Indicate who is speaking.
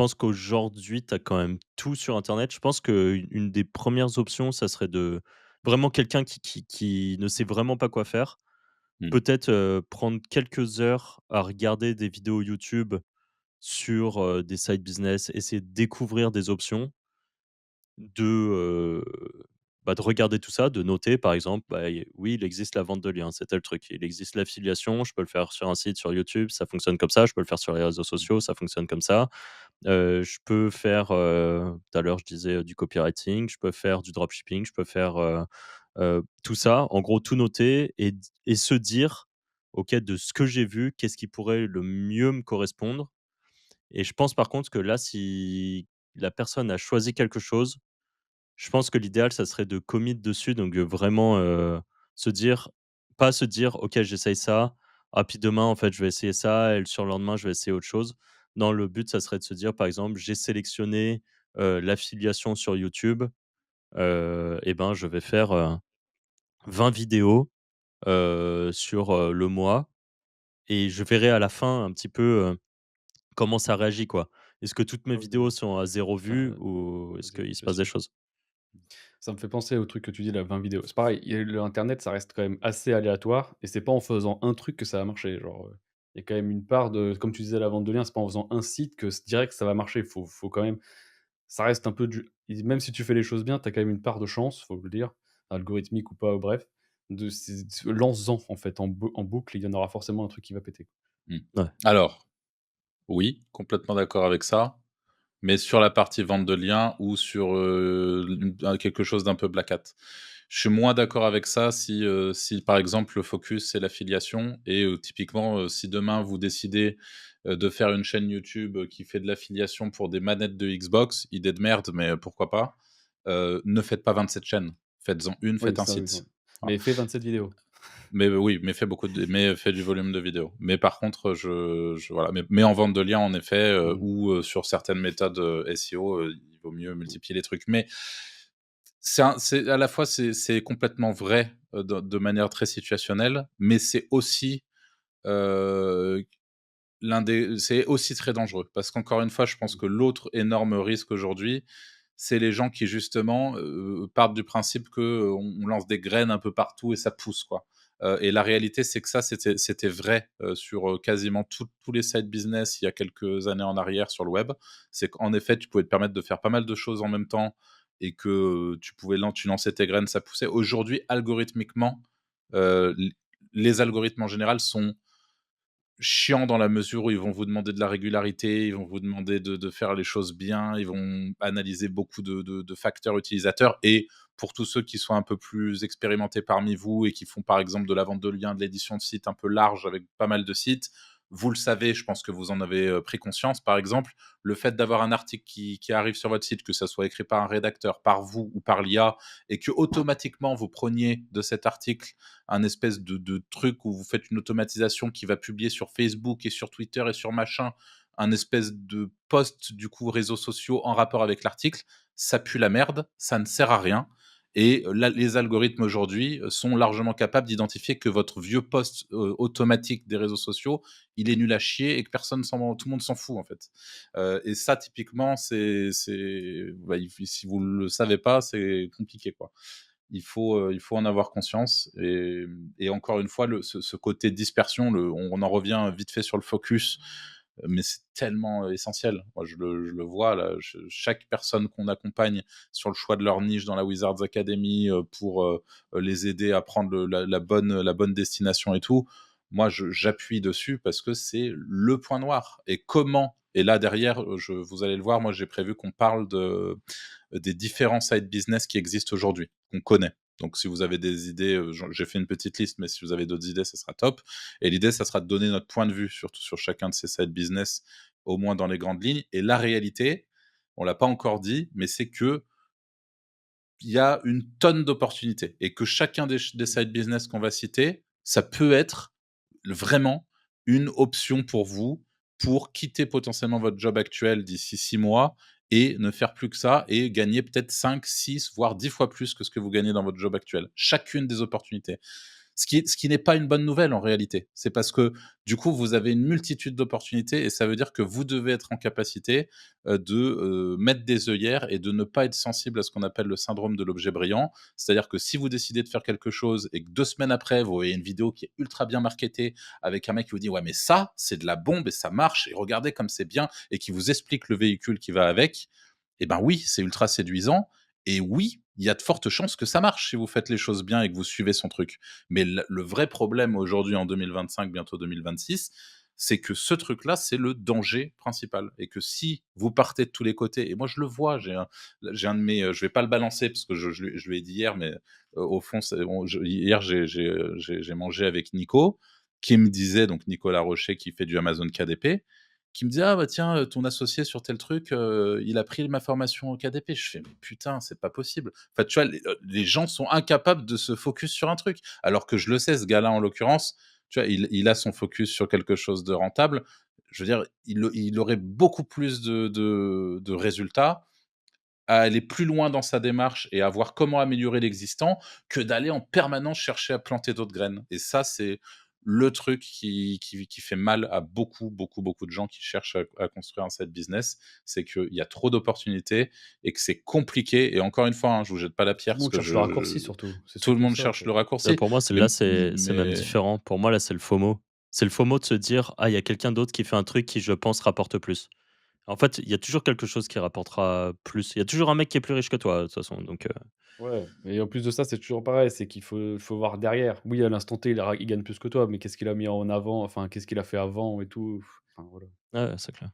Speaker 1: pense qu'aujourd'hui, tu as quand même tout sur internet. Je pense qu'une des premières options, ça serait de vraiment quelqu'un qui ne sait vraiment pas quoi faire.
Speaker 2: Mmh.
Speaker 1: Peut-être, prendre quelques heures à regarder des vidéos YouTube sur, des side business, essayer de découvrir des options, de, de regarder tout ça, de noter par exemple, oui, il existe la vente de liens, c'est tel truc. Il existe l'affiliation, je peux le faire sur un site sur YouTube, ça fonctionne comme ça. Je peux le faire sur les réseaux
Speaker 2: Mmh.
Speaker 1: sociaux, ça fonctionne comme ça. Je peux faire, tout à l'heure je disais, du copywriting, je peux faire du dropshipping, je peux faire, tout ça. En gros, tout noter et se dire: «OK, de ce que j'ai vu, qu'est-ce qui pourrait le mieux me correspondre?» Et je pense par contre que là, si la personne a choisi quelque chose, je pense que l'idéal, ça serait de commit dessus, donc vraiment, se dire pas se dire: «OK, j'essaye ça, ah puis demain, en fait, je vais essayer ça et le surlendemain, je vais essayer autre chose». Non, le but, ça serait de se dire, par exemple: «J'ai sélectionné, l'affiliation sur YouTube, et ben, je vais faire, 20 vidéos, sur, le mois et je verrai à la fin un petit peu, comment ça réagit, quoi. Est-ce que toutes mes
Speaker 2: Ouais, ouais.
Speaker 1: vidéos sont à 0 vue
Speaker 2: Enfin,
Speaker 1: ou est-ce
Speaker 2: vas-y,
Speaker 1: qu'il se
Speaker 2: bien
Speaker 1: passe des
Speaker 2: sûr.
Speaker 1: choses?»
Speaker 2: Ça me fait penser au truc que tu dis là, 20 vidéos. C'est pareil, il y a le internet, ça reste quand même assez aléatoire et c'est pas en faisant un truc que ça va marcher. Genre, il y a quand même une part de comme tu disais la vente de liens, c'est pas en faisant un site que c direct ça va marcher. Faut quand même ça reste un peu du et même si tu fais les choses bien, tu as quand même une part de chance, faut le dire, algorithmique ou pas, bref, de c'est lance-en en fait en boucle, il y en aura forcément un truc qui va péter.
Speaker 1: Mmh. Ouais.
Speaker 3: Alors, oui, complètement d'accord avec ça, mais sur la partie vente de liens ou sur, quelque chose d'un peu black hat. Je suis moins d'accord avec ça si par exemple le focus c'est l'affiliation et typiquement, si demain vous décidez, de faire une chaîne YouTube, qui fait de l'affiliation pour des manettes de Xbox, idée de merde, mais pourquoi pas, ne faites pas 27 chaînes. Faites-en une,
Speaker 2: Oui,
Speaker 3: faites un
Speaker 2: ça oui, ouais.
Speaker 3: site. Voilà.
Speaker 2: Mais fais 27 vidéos.
Speaker 3: Mais oui, mais fais du volume de vidéos. Mais par contre, je voilà, mais en vente de liens, en effet,
Speaker 2: Mmh.
Speaker 3: ou sur certaines méthodes, SEO, il vaut mieux multiplier les trucs. Mais c'est à la fois, c'est complètement vrai, de manière très situationnelle, mais c'est aussi, heu, c'est aussi très dangereux. Parce qu'encore une fois, je pense
Speaker 2: Mmh.
Speaker 3: que l'autre énorme risque aujourd'hui, c'est les gens qui justement, partent du principe que, on lance des graines un peu partout et ça pousse, quoi. Et la réalité, c'est que ça, c'était vrai, sur, quasiment tous les side business il y a quelques années en arrière sur le web. C'est qu'en effet, tu pouvais te permettre de faire pas mal de choses en même temps et que, tu lançais tes graines, ça poussait. Aujourd'hui, algorithmiquement, l les algorithmes en général sont chiant dans la mesure où ils vont vous demander de la régularité, ils vont vous demander de faire les choses bien, ils vont analyser beaucoup de facteurs utilisateurs et pour tous ceux qui sont un peu plus expérimentés parmi vous et qui font par exemple de la vente de liens, de l'édition de sites un peu large avec pas mal de sites, vous le savez, je pense que vous en avez, pris conscience. Par exemple, le fait d'avoir un article qui arrive sur votre site, que ça soit écrit par un rédacteur, par vous ou par l'IA et que automatiquement vous preniez de cet article un espèce de truc où vous faites une automatisation qui va publier sur Facebook et sur Twitter et sur machin, un espèce de post du coup réseaux sociaux en rapport avec l'article, ça pue la merde, ça ne sert à rien et là, les algorithmes aujourd'hui, sont largement capables d'identifier que votre vieux post, automatique des réseaux sociaux, il est nul à chier et que tout le monde s'en fout en fait. Et ça typiquement si vous le savez pas, c'est compliqué quoi. Il faut en avoir conscience et encore une fois, ce côté dispersion, on en revient vite fait sur le focus, mais c'est tellement, essentiel. Moi, je le vois là, chaque personne qu'on accompagne sur le choix de leur niche dans la Wizards Academy, pour, les aider à prendre la bonne destination et tout, moi, j'appuie dessus parce que c'est le point noir et là derrière, vous allez le voir, moi j'ai prévu qu'on parle des différents side business qui existent aujourd'hui, qu'on connaît. Donc si vous avez des idées, j'ai fait une petite liste, mais si vous avez d'autres idées, ça sera top. Et l'idée, ça sera de donner notre point de vue sur chacun de ces side business, au moins dans les grandes lignes. Et la réalité, on l'a pas encore dit, mais c'est que il y a une tonne d'opportunités et que chacun des side business qu'on va citer, ça peut être vraiment une option pour vous, pour quitter potentiellement votre job actuel d'ici 6 mois et ne faire plus que ça et gagner peut-être 5, 6, voire 10 fois plus que ce que vous gagnez dans votre job actuel. Chacune des opportunités. Ce qui n'est pas une bonne nouvelle en réalité. C'est parce que du coup, vous avez une multitude d'opportunités et ça veut dire que vous devez être en capacité de mettre des œillères et de ne pas être sensible à ce qu'on appelle le syndrome de l'objet brillant. C'est-à-dire que si vous décidez de faire quelque chose et que 2 semaines après, vous voyez une vidéo qui est ultra bien marketée avec un mec qui vous dit: «Ouais, mais ça, c'est de la bombe et ça marche et regardez comme c'est bien» et qui vous explique le véhicule qui va avec, eh ben oui, c'est ultra séduisant et oui, il y a de fortes chances que ça marche si vous faites les choses bien et que vous suivez son truc. Mais le vrai problème aujourd'hui en 2025, bientôt 2026, c'est que ce truc-là, c'est le danger principal et que si vous partez de tous les côtés et moi je le vois, j'ai un de mes, je vais pas le balancer parce que je lui ai dit hier, mais au fond, hier j'ai mangé avec Nico qui me disait, donc Nicolas Rocher qui fait du Amazon KDP, qui me dit: «Ah bah tiens, ton associé sur tel truc, il a pris ma formation au KDP». Je fais: «Mais putain, c'est pas possible». Enfin, tu vois, les gens sont incapables de se focus sur un truc. Alors que je le sais, ce gars-là, en l'occurrence, tu vois, il a son focus sur quelque chose de rentable. Je veux dire, il aurait beaucoup plus de résultats à aller plus loin dans sa démarche et à voir comment améliorer l'existant, que d'aller en permanence chercher à planter d'autres graines. Et ça, c'est le truc qui fait mal à beaucoup, beaucoup, beaucoup de gens qui cherchent à construire un side business. C'est qu'il y a trop d'opportunités et que c'est compliqué. Et encore une fois, hein, je vous jette pas la pierre
Speaker 2: Tout le
Speaker 3: parce
Speaker 2: monde
Speaker 3: que
Speaker 2: cherche le raccourci surtout, c'est
Speaker 3: tout le
Speaker 2: surtout
Speaker 3: monde
Speaker 2: ça,
Speaker 3: cherche
Speaker 2: quoi.
Speaker 3: le raccourci.
Speaker 1: Pour moi,
Speaker 3: Mais,
Speaker 1: là, c'est même
Speaker 3: mais
Speaker 1: différent. Pour moi, là, c'est le FOMO. C'est le FOMO de se dire: «Ah, il y a quelqu'un d'autre qui fait un truc qui, je pense, rapporte plus». En fait, il y a toujours quelque chose qui rapportera plus. Il y a toujours un mec qui est plus riche que toi, de toute façon, donc
Speaker 2: Ouais, et en plus de ça, c'est toujours pareil, c'est qu'il faut voir derrière. Oui, à l'instant T, il gagne plus que toi, mais qu'est-ce qu'il a mis en avant? Enfin, qu'est-ce qu'il a fait avant et tout? Enfin, voilà.
Speaker 1: ouais, c'est clair.